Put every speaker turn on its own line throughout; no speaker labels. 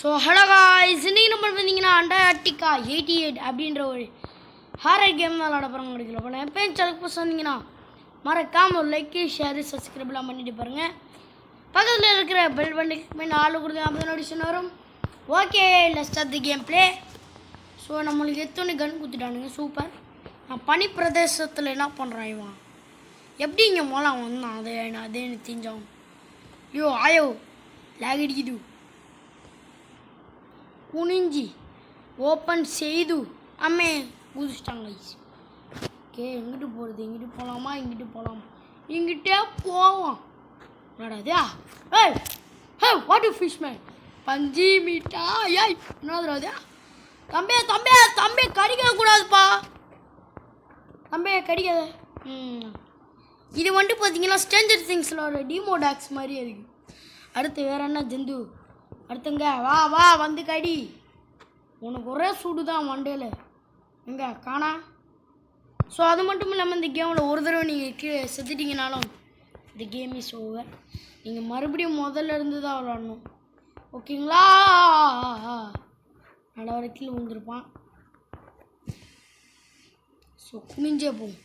So hello guys, இன்றைக்கி நம்ம பார்த்தீங்கன்னா அண்டார்டிகா 88 அப்படின்ற ஒரு ஹாரர் கேம் தான் விளாட போகிறோம். முடிக்கல போல எப்போ சேனலுக்கு புதுசு வந்தீங்கன்னா மறக்காமல் ஒரு லைக் ஷேர் சப்ஸ்கிரைப்லாம் பண்ணிட்டு பாருங்கள். பக்கத்தில் இருக்கிற பெல் பண்ணி ஆளு கொடுத்து அப்போ நோட்டிஃபிகேஷன் வரும். Okay, let's start the game play. So நம்மளுக்கு எத்தனை கன் கொடுத்துட்டானுங்க, சூப்பர். நான் பனி பிரதேசத்தில் என்ன பண்ணுறான் இவன், எப்படி இங்கே மூலம் வந்தான், அதே எனக்கு தெரிஞ்சோம். ஐயோ ஆயோ லேக் அடிக்குது. குனிஞ்சி ஓப்பன் செய்து அம்மே ஊதிச்சிட்டாங்க. ஓகே, எங்கிட்டு போகிறது, இங்கிட்டு போகலாமா இங்கிட்டு போகலாமா, இங்கிட்டே போவோம். என்னடாதா ஏய் ஹே வாட்டர் ஃபிஷ் மேன் பஞ்சி மீட்டா ஏய் என்னதுராதா தம்பி தம்பி தம்பி கடிக்கக்கூடாதுப்பா, தம்பி கடிக்காத. இது வந்துட்டு பார்த்தீங்கன்னா ஸ்ட்ரேஞ்சர் திங்ஸில் ஒரு டிமோடாக்ஸ் மாதிரியே இருக்குது. அடுத்து வேறு என்ன ஜந்து, அடுத்துங்க வா வா வந்து கடி, உனக்கு ஒரே சூடு தான் மண்டையில் எங்கே காணா. ஸோ அது மட்டும் இல்லாமல் இந்த கேமில் ஒரு தடவை நீங்கள் கீழே செத்துட்டிங்கனாலும் இந்த கேம் இஸ் ஓவர். நீங்கள் மறுபடியும் முதல்ல இருந்து தான் விளாடணும், ஓகேங்களா. நல்ல வரை கீழே விழுந்துருப்பான். ஸோ குனிஞ்சே போகும்.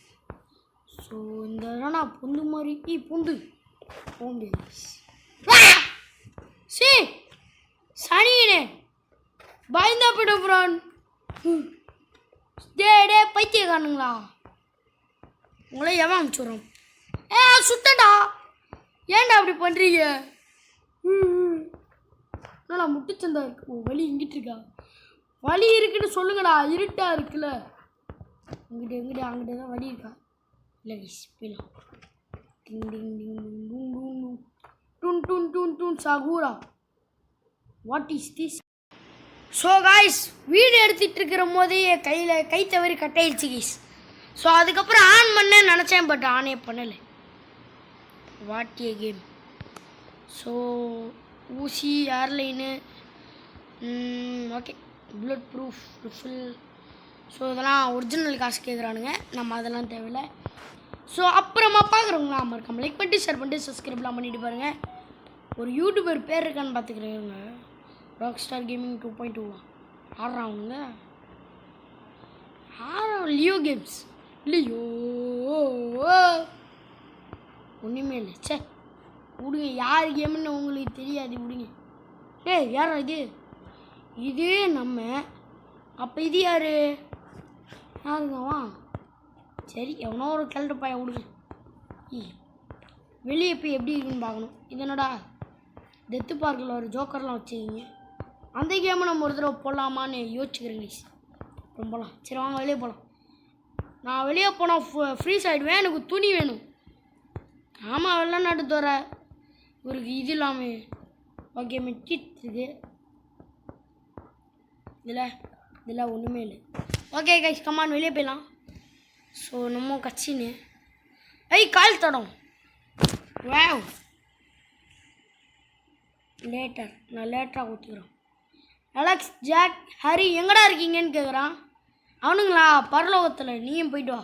ஸோ இந்த இடம் நான் பொந்து மாதிரி பொந்து போக முடியாது. சே சனியனே பயந்தா போய்ட்டு அப்புறம் டே பைத்திய காணுங்களா, உங்களே எவன் அனுப்பிச்சுட்றோம். சுத்தண்டா, ஏன்டா அப்படி பண்ணுறீங்க. என்னடா முட்டுச்சந்தா இருக்கு, வலி இங்கிட்டு இருக்கா, வலி இருக்குன்னு சொல்லுங்கடா, இருட்டா இருக்குல்ல, இங்கிட்ட எங்கிட்ட அங்கிட்ட தான் வலி இருக்கா இல்லை போயிடலாம். டிங் டிங் டிங் டூன் டூன் டூன் டூன் டூன் டூன் சாகூரா what is this. So guys, வீடு எடுத்துகிட்டு இருக்கிற போதே கையில் கை தவறி கட்டாயிடுச்சு கைஸ். ஸோ அதுக்கப்புறம் ஆன் பண்ண நினச்சேன், பட் ஆனே பண்ணலை. What a game. ஸோ ஊசி ஏர்லைனு okay, bullet proof refill. So இதெல்லாம் ஒரிஜினல் காசு கேட்குறானுங்க, நம்ம அதெல்லாம் தேவையில்லை. ஸோ அப்புறமா பார்க்குறவங்களா மறக்காம லைக் பண்ணிட்டு ஷேர் பண்ணிட்டு சப்ஸ்கிரைப்லாம் பண்ணிட்டு பாருங்கள். ஒரு யூடியூபர் பேர் இருக்கான்னு பார்த்துக்கிறேங்க, ராக் ஸ்டார் கேமிங் 2.2 ஆடுறாங்க. லியோ கேம்ஸ் லியோ ஒன்றுமே இல்லை. சே விடுங்க, யார் கேமுன்னு உங்களுக்கு தெரியாது, விடுங்க. யாரா இது, இது நம்ம அப்போ இது யார் யாருங்கவா, சரி எவனோ ஒரு கிளட்டு பையன் விடுங்க. வெளியே போய் எப்படி இருக்குன்னு பார்க்கணும். இது என்னடா டெத்து பார்க்கில் ஒரு ஜோக்கர்லாம் வச்சுக்கிங்க, அந்த கேமை நம்ம ஒரு தடவை போடலாமான்னு யோசிச்சுக்கிறேங்க. ரொம்பலாம் சரி வாங்க வெளியே போகலாம். நான் வெளியே போனால் ஃப்ரீஸ் ஆகிடுவேன், எனக்கு துணி வேணும். ஆமாம் வெள்ளநாட்டு தோற இவருக்கு இது இல்லாமல் ஓகே மெட்டிட் இது இதில் ஒன்றுமே இல்லை. ஓகே கைஸ் கமான் வெளியே போயிடலாம். ஸோ நம்ம கட்சின்னு கால் தடம் வாவ் லேட்டர், நான் லேட்டராக ஊற்றிக்கிறோம். அலெக்ஸ் ஜாக் ஹரி எங்கடா இருக்கீங்கன்னு கேட்குறான். அவனுங்களா பரலோகத்தில், நீயும் போயிட்டு வா,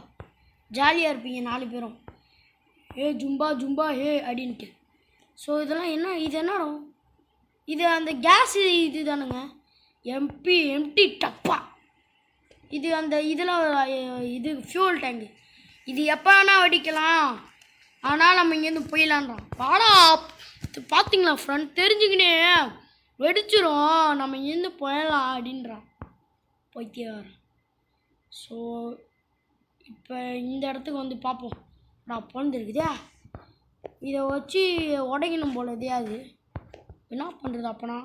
ஜாலியாக இருப்பீங்க 4 பேரும். ஜும்பா ஜும்பா அப்படின்ட்டு. ஸோ இதெல்லாம் என்ன, இது என்ன இடம், இது அந்த கேஸ் இது தானுங்க, எம்டி டப்பா. இது அந்த இதெல்லாம் இது ஃபியூல் டேங்கு, இது எப்போ வேணால் வெடிக்கலாம், ஆனால் நம்ம இங்கேருந்து போயிடலான்றான். பாடா பார்த்தீங்களா ஃப்ரெண்ட், தெரிஞ்சுக்கினே வெடிச்சிரும், நம்ம இங்கேருந்து போயிடலாம் அப்படின்றான் பைத்தியார். ஸோ இப்போ இந்த இடத்துக்கு வந்து பார்ப்போம். நான் பிறந்திருக்குதே, இதை வச்சு உடைக்கணும் போல எதையாது. என்ன பண்ணுறது அப்போனா,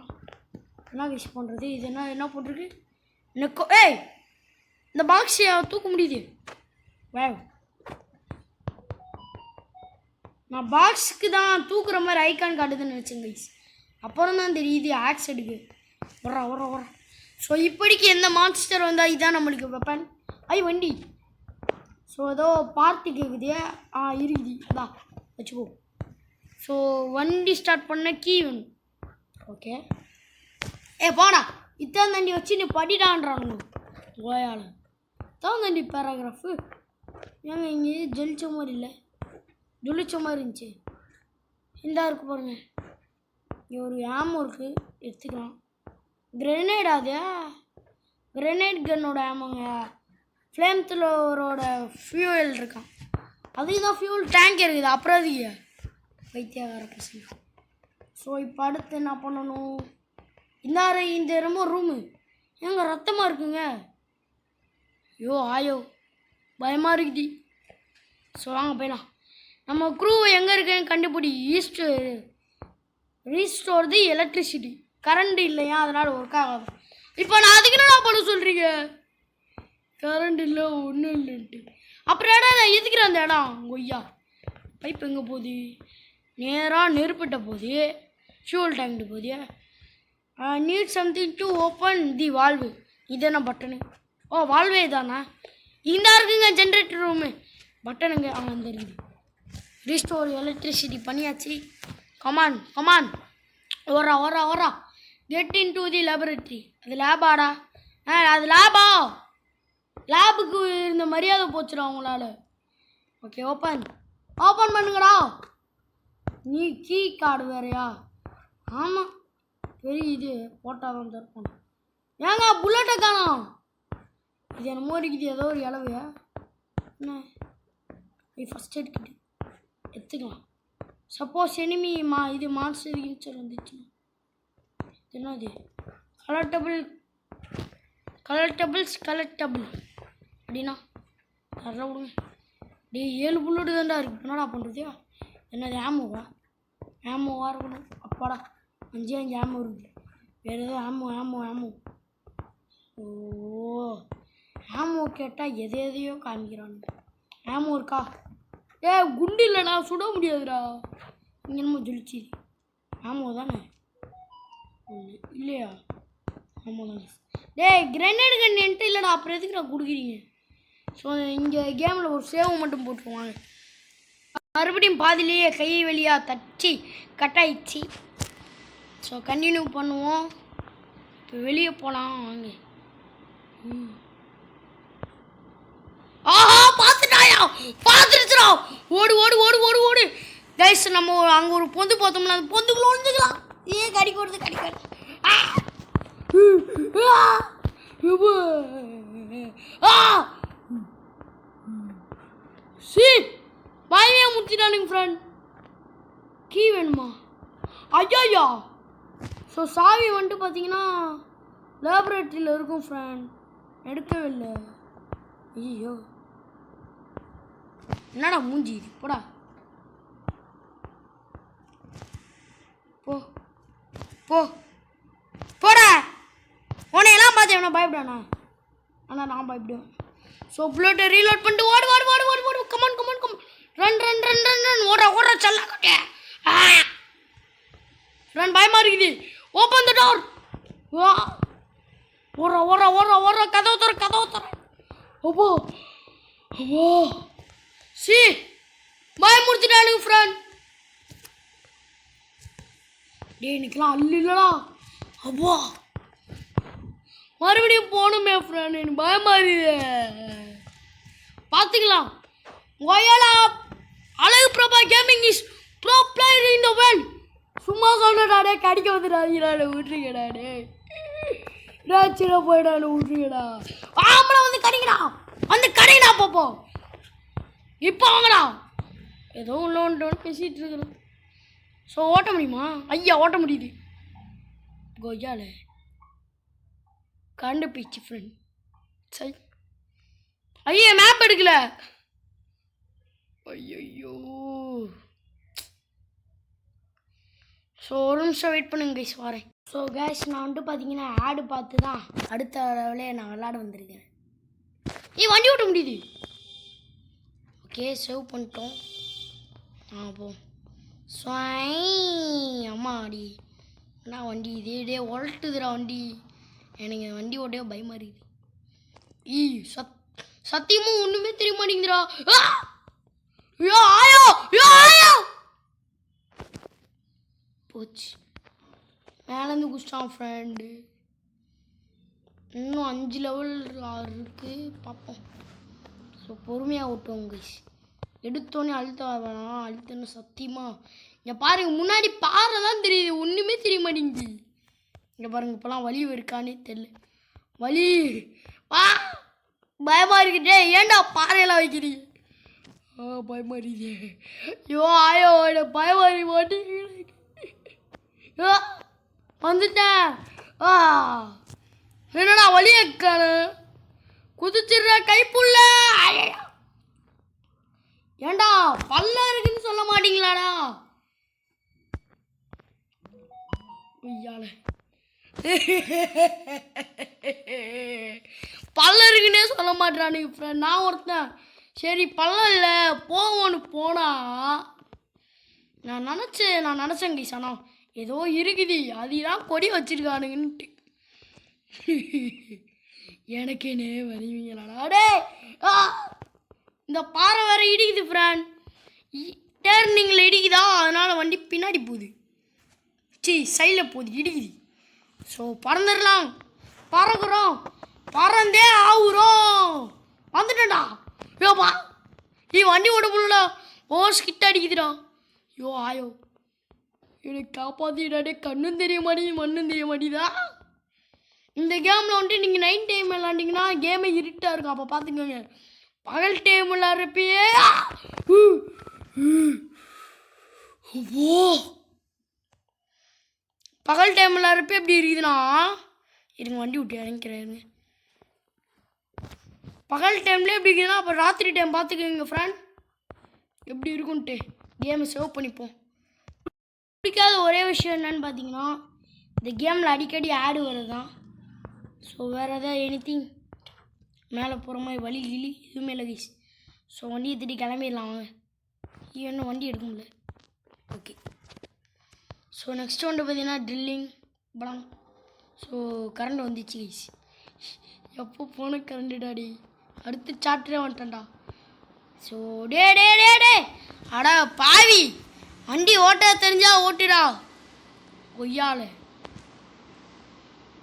என்ன விஷ் பண்ணுறது, இது என்ன பண்ணுறது நெக்கோ. இந்த பாக்ஸை தூக்க முடியுது. வேவ் நான் பாக்ஸுக்கு தான் தூக்குற மாதிரி ஐக்கான் காட்டுதுன்னு நினச்சேன் கைஸ், அப்புறம் தான் தெரியுது ஆக்ஸ் எடுக்கு வர. ஸோ இப்படிக்கு எந்த மான்ஸ்டர் வந்தால் இதுதான் நம்மளுக்கு வெப்பன். வண்டி. ஸோ ஏதோ பார்த்து கேட்குதே, இருக்குது தான் வச்சுக்கோ. ஸோ வண்டி ஸ்டார்ட் பண்ண கீ வேணும். ஓகே போடா, இத்தான் தண்டி வச்சு நீ படிடான்றானுங்க கோயால். தான் தண்டி பேராகிராஃபு ஏங்க இங்கே ஜொலிச்ச மாதிரி இல்லை, ஜொலிச்ச மாதிரி இருந்துச்சு. இந்தா இருக்கு பாருங்கள், இங்கே ஒரு ஆமோ இருக்குது, எடுத்துக்கலாம். கிரெனேட் அது கிரெனேட் கன்னோட ஆமாங்க. ஃப்ளேம் த்ரோவரோட ஃபியூவல் இருக்கான். அதுக்கு தான் ஃபியூல் டேங்க் இருக்குது. அப்புறம் அதுக்கு வைத்தியாகார பசங்க. ஸோ இப்போ அடுத்து என்ன பண்ணணும்? இந்த ரொம்ப ரூமு எங்க ரத்தமாக இருக்குங்க. ஐயோ ஆயோ பயமாக இருக்குது. ஸோ வாங்க போயிடலாம். நம்ம க்ரூ எங்கே இருக்குன்னு கண்டுபிடி. ரீஸ்டோர் தி எலக்ட்ரிசிட்டி. கரண்ட் இல்லையா, அதனால் ஒர்க் ஆகாது. இப்போ நான் அதுக்கு என்ன பண்ண சொல்கிறீங்க? கரண்ட் இல்லை ஒன்றும் இல்லைன்ட்டு அப்புறம் இடம் நான் எதுக்குறேன் அந்த இடம்? கொய்யா பைப் எங்கே போகுது? நேராக நெருப்பிட்ட போகுது. ஃபியூல் டேங்க் போகுது. Need something to open the valve. இது என்ன பட்டனு? ஓ வால்வே தானே. இந்த இருக்குங்க ஜென்ரேட்டர் ரூமு. பட்டனுங்க அங்கே அந்த இருக்குது. ரீஸ்டோர் எலக்ட்ரிசிட்டி பண்ணியாச்சு. Come on come on Vohra Vohra Vohra get in to the laboratory. அது லேபாடா? அது லேபா? லேபுக்கு இருந்த மரியாதை போச்சுடா அவங்களால. ஓகே ஓப்பன் பண்ணுங்கடா. நீ கீ கார்டு வேறையா? ஆமாம் பெரிய இது போட்டால் தான் தரப்போம். ஏங்க புல்லட்டை காணோம். இது என்னமோ இருக்குது. ஏதோ ஒரு இளவு என்ன ஃபஸ்ட் எய்ட் கிட்ட எடுத்துக்கலாம். சப்போஸ் எனிமி இது மான்ஸ்டர் கில்ச்சர் வந்துச்சுன்னா என்னது? கலெக்டபிள் அப்படின்னா தர விடுங்க. டே 7 புல்லட்டு தான்டா இருக்குது. என்னடா பண்ணுறது? என்னது ஆமோவா இருக்கணும். அப்பாடா 5 ஆமோ இருக்குது. வேறு ஏதோ ஆமோ ஓ ஆமோ கேட்டால் எதையோ காமிக்கிறானுங்க. ஆமோ இருக்கா? குண்டு இல்லைடா, சுட முடியாதுடா. இங்கே என்னமோ ஜொலிச்சு. ஆமோ தானே இல்லையா? ஆமோ தானே. கிரெனேட் கன்ட்டு இல்லைடா. அப்புறம் எதுக்கு நான் கொடுக்குறீங்க? ஸோ இங்கே கேமில் ஒரு சேவை மட்டும் போட்டுருவாங்க. மறுபடியும் பாதிலேயே கை வெளியாக தச்சு கட்டாயிடுச்சு. ஸோ கண்டினியூ பண்ணுவோம். இப்போ வெளியே போகலாம் வாங்க. ஆஹா பார்த்துருச்சுடா. ஓடு கைஸ். நம்ம அங்கே ஒரு பொந்து பார்த்தோம்னா அந்த பொந்துக்குள்ள ஒழிஞ்சுக்கலாம். கடிக்கிறது பயமே முடிச்சிட்டானுங்க ஃப்ரெண்ட். கீ வேணுமா? ஐயா. ஸோ சாவி வந்துட்டு பார்த்தீங்கன்னா லேபரேட்டரியில் இருக்கும் ஃப்ரெண்ட். எடுக்கவே இல்லை. ஐயோ என்னடா மூஞ்சி போடா. போடா. உனையெல்லாம் பார்த்து எவனா பயப்படானா? ஆனால் நான் பயப்படுவேன். ஸோ புல்லட்டை ரீலோட் பண்ணிட்டு ஓடு. கமான் ரன் ஓடுற செல்ல கட்டே. ரன் பயமா இருக்குது. Open the door. ஓடுற கதவு தர. அப்போ பயமுறுத்திட்டானுங்க ஃப்ரெண்ட். இன்னைக்கெல்லாம் இல்லைடா. அப்போ மறுபடியும் போகணுமே ஃப்ரெண்ட். எனக்கு பயமா இருக்குது. பார்த்துக்கலாம். அழகு Prabha gaming is bro player in the world. சும்மா சொன்னடாடே. கடிக்க வந்துடாதீங்கடா. விட்டுருங்கடாடே. ராச்சிர போயிடானு விட்டுருங்கடா. ஆம்பளை வந்து கடிங்கடா பாப்போ. இப்போ வாங்கடா. ஏதோ உள்ள பேசிகிட்டு இருக்கிறோம். ஸோ ஓட்ட முடியுமா? ஐயா ஓட்ட முடியுது. கொய்யால கண்டுபிடிச்சு ஃப்ரெண்ட். சரி ஐயா மேப் எடுக்கல. ஐயோ. ஸோ ஒரு நிமிஷம் வெயிட் பண்ணுங்க கைஸ், வரேன். ஸோ கைஸ் நான் வந்துட்டு பார்த்தீங்கன்னா ஆடு பார்த்து தான் அடுத்த லெவலே நான் விளாட வந்திருக்கேன். வண்டி ஓட்ட முடியுது. ஓகே சேவ் பண்ணிட்டோம். போ அம்மா அடி என்ன வண்டி இதே உழட்டுதுடா வண்டி. எனக்கு வண்டி ஓட்டவே பயமாக இருக்குது. சத்தியமும் ஒன்றுமே தெரிய மாட்டேங்குதுடா. போச்சு மேலேருந்து குடிச்சிட்டான் ஃப்ரெண்டு. இன்னும் 5 லெவல் இருக்குது பார்ப்போம். ஸோ பொறுமையாக ஓட்டுவோம் கைஸ். எடுத்தோன்னே அழுத்த வேணாம். அழுத்தன்னு சத்தியமாக இங்கே பாருங்க முன்னாடி பாறை தான் தெரியுது. ஒன்றுமே தெரிய மாட்டேங்குது. இங்கே பாருங்க, இப்போலாம் வலி இருக்கானே தெரியல. வலி வா, பயமா இருக்குதே. ஏன்டா பாறையெல்லாம் வைக்கிறீங்க? பயமா இருக்குது. ஐயோ ஆயோ, பயமாறி மாட்டேன். வந்துட்டேன். என்னடா வலி இருக்கானு குதிச்சிடுற கைப்புள்ள. ஏண்டா பல்ல இருக்குன்னு சொல்ல மாட்டீங்களாடா? பல்ல இருக்குன்னே சொல்ல மாட்டேறானுங்க ஃப்ரெண்ட். நான் ஒருத்தன் சரி பல்ல இல்லை போவோன்னு போனா நான் நினச்சேன் கைஸ். ஆனால் ஏதோ இருக்குது, அதுதான் கொடி வச்சிருக்கானுங்கன்ட்டு எனக்கேனே வருவீங்களாடா. டே இந்த பாறை வேற இடிக்குது ஃப்ரெண்ட். டேர்னிங்கில் இடிக்குதா, அதனால் வண்டி பின்னாடி போகுது. சைடில் போகுது, இடிக்குது. ஸோ பறந்துடலாம். பறக்குறோம், பறந்தே ஆகுறோம். வந்துட்டேன்டா. யோப்பா நீ வண்டி ஓட முடியலடா. ஸ்கிட்ட அடிக்குதுடா. யோ ஆயோ, எனக்கு காப்பாற்றிடாடே. கண்ணும் தெரிய மாட்டேங்குது, மண்ணும் தெரிய மாட்டேதா. இந்த கேமில் வந்துட்டு நீங்கள் நைட் டைம் விளாண்டிங்கன்னா கேமே இருட்டாக இருக்கும். அப்போ பார்த்துக்கோங்க. பகல் டைம் விளாட்றப்பயே பகல் டைம் விளாட்றப்ப எப்படி இருக்குதுன்னா, இருங்க வண்டி விட்டு இறங்கிக்கிறாருங்க. பகல் டைம்லேயே எப்படி இருக்குதுன்னா அப்போ ராத்திரி டைம் பார்த்துக்கோங்க ஃப்ரெண்ட் எப்படி இருக்குன்ட்டு. கேமை சேவ் பண்ணிப்போம். பிடிக்காத ஒரே விஷயம் என்னன்னு பார்த்தீங்கன்னா, இந்த கேமில் அடிக்கடி ஆடு வருது தான். ஸோ வேறு எதாவது எனிதிங் மேலே போகிற மாதிரி வலி கிளி எதுவுமே இல்லை கைஸ். ஸோ வண்டியை திட்டி கிளம்பிடலாம் வாங்க. இன்னும் வண்டி எடுக்க முடியல. ஓகே, ஸோ நெக்ஸ்ட் வந்து பார்த்தீங்கன்னா ட்ரில்லிங் படம். ஸோ கரண்ட் வந்துச்சு கைஸ். எப்போ போன கரண்ட் டாடி. அடுத்து சாப்டரே வந்துட்டேன்டா. ஸோ டே டே டே டே அடா பாவி, வண்டி ஓட்ட தெரிஞ்சா ஓட்டுடா. கொய்யால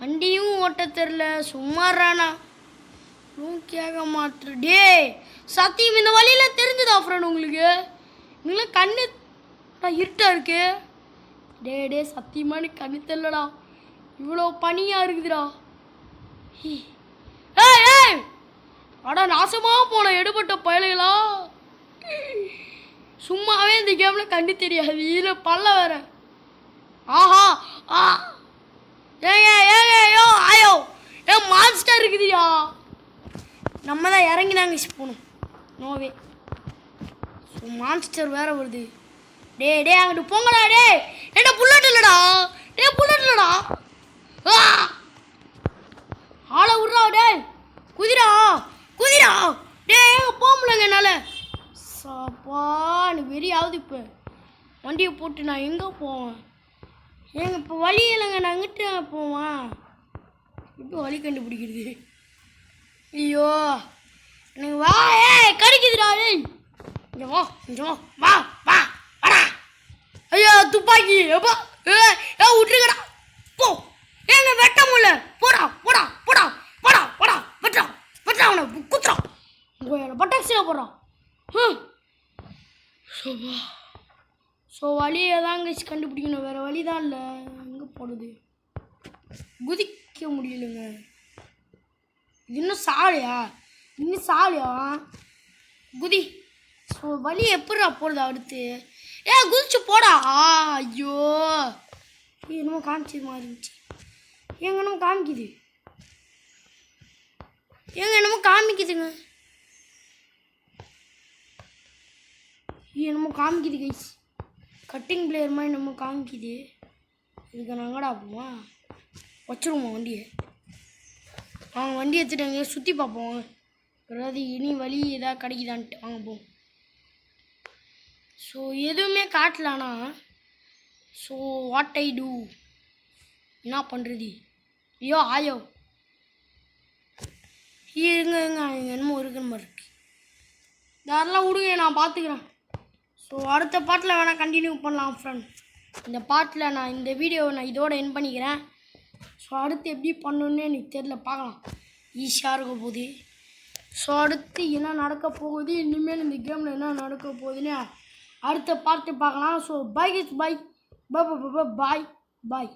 வண்டியும் ஓட்ட தெரில, சும்மாறானா கேட்க மாட்டேன். டே சத்தியம் இந்த வழியில் தெரிஞ்சுதா ஃப்ரெண்ட் உங்களுக்கு? நீங்களும் கண்ணு இருட்டாக இருக்கு. டே டே சத்தியமாக எனக்கு கண்ணு தெரியலடா. இவ்வளோ பனியாக இருக்குதுடா. ஏய் ஏய் அடா நாசமாக போன எடுபட்ட பயலுகளா. சும்மாவே இந்த கேமில் கண்ணு தெரியாது, இதில் பல்ல வேற. ஆஹா ஏங்க ஏங்க யோ ஆயோ மான்ஸ்டர் இருக்குதுயா. நம்ம தான் இறங்கி தாங்க போகணும். நோவே. ஸோ மான்ஸ்டர் வேற வருது. டே டே அங்கிட்டு போங்கடா. டே என்ன புல்லட் இல்லடா. டே புல்லட் இல்லடா. ஆளை விட்றா. டே குதிரா குதிரா. டே போக முடியலங்க என்னால். சாப்பா எனக்கு வெறி ஆகுது. இப்போ வண்டியை போட்டு நான் எங்கே போவேன்? ஏங்க இப்போ வழி இல்லைங்க, நான் அங்கிட்டு போவேன். இப்போ வழி கண்டுபிடிக்கிறது. ஐயோ எனக்கு வா. கிடைக்குதுடா. இங்கே வா இங்கே வா வா வா வாடா. ஐயோ துப்பாக்கி எப்பா விட்டுருக்கடா. போ ஏங்க வெட்ட முடியல. போடா போடா போடா போடா போடா வெட்டா வெட்டா அவனை குத்துறான். பட்டாக்சியில் போடுறான். ஸோ வழியை தாங்க கண்டுபிடிக்கணும், வேறு வழி தான் இல்லை. எங்கே போடுது? குதிக்க முடியலைங்க. இது இன்னும் சாலையா? இன்னும் சாலையா? குதி. ஸோ வழி எப்படா போடுதா அடுத்து? குதிச்சு போடா. ஐயோ என்னமோ காமிச்சது மாதிரி இருந்துச்சு. ஏங்க என்னமோ காமிக்குது. ஏங்க என்னமோ காமிக்குதுங்க. என்னமோ காமிக்குது கைஸ். கட்டிங் பிளேயர் மாதிரி நம்ம காமிக்குது. இதுக்கு நாங்கடா போவோம். வச்சுருவோம் வண்டியை. அவங்க வண்டி எடுத்துகிட்டு அங்கே சுற்றி பார்ப்போம். ஏதாவது இனி வழி எதாவது கிடைக்குதான்ட்டு வாங்க போவோம். ஸோ எதுவுமே காட்டலானா ஸோ வாட் ஐ டூ? என்ன பண்ணுறது? ஐயோ ஆயோ இருங்க என்னமோ இருக்குன்னு மாதிரி இருக்கு. இதெல்லாம் விடுங்க, நான் பார்த்துக்கிறேன். ஸோ அடுத்த பாட்டில் வேணால் கண்டினியூ பண்ணலாம் ஃப்ரெண்ட். இந்த பாட்டில் நான் இந்த வீடியோவை நான் இதோட என் பண்ணிக்கிறேன். ஸோ அடுத்து எப்படி பண்ணணுன்னு எனக்கு தெரியல, பார்க்கலாம். ஈஸியாக இருக்க போகுது. ஸோ அடுத்து என்ன நடக்க போகுது, இனிமேல் இந்த கேமில் என்ன நடக்க போகுதுன்னு அடுத்த பார்த்து பார்க்கலாம். So bye bye bye bye பாய்.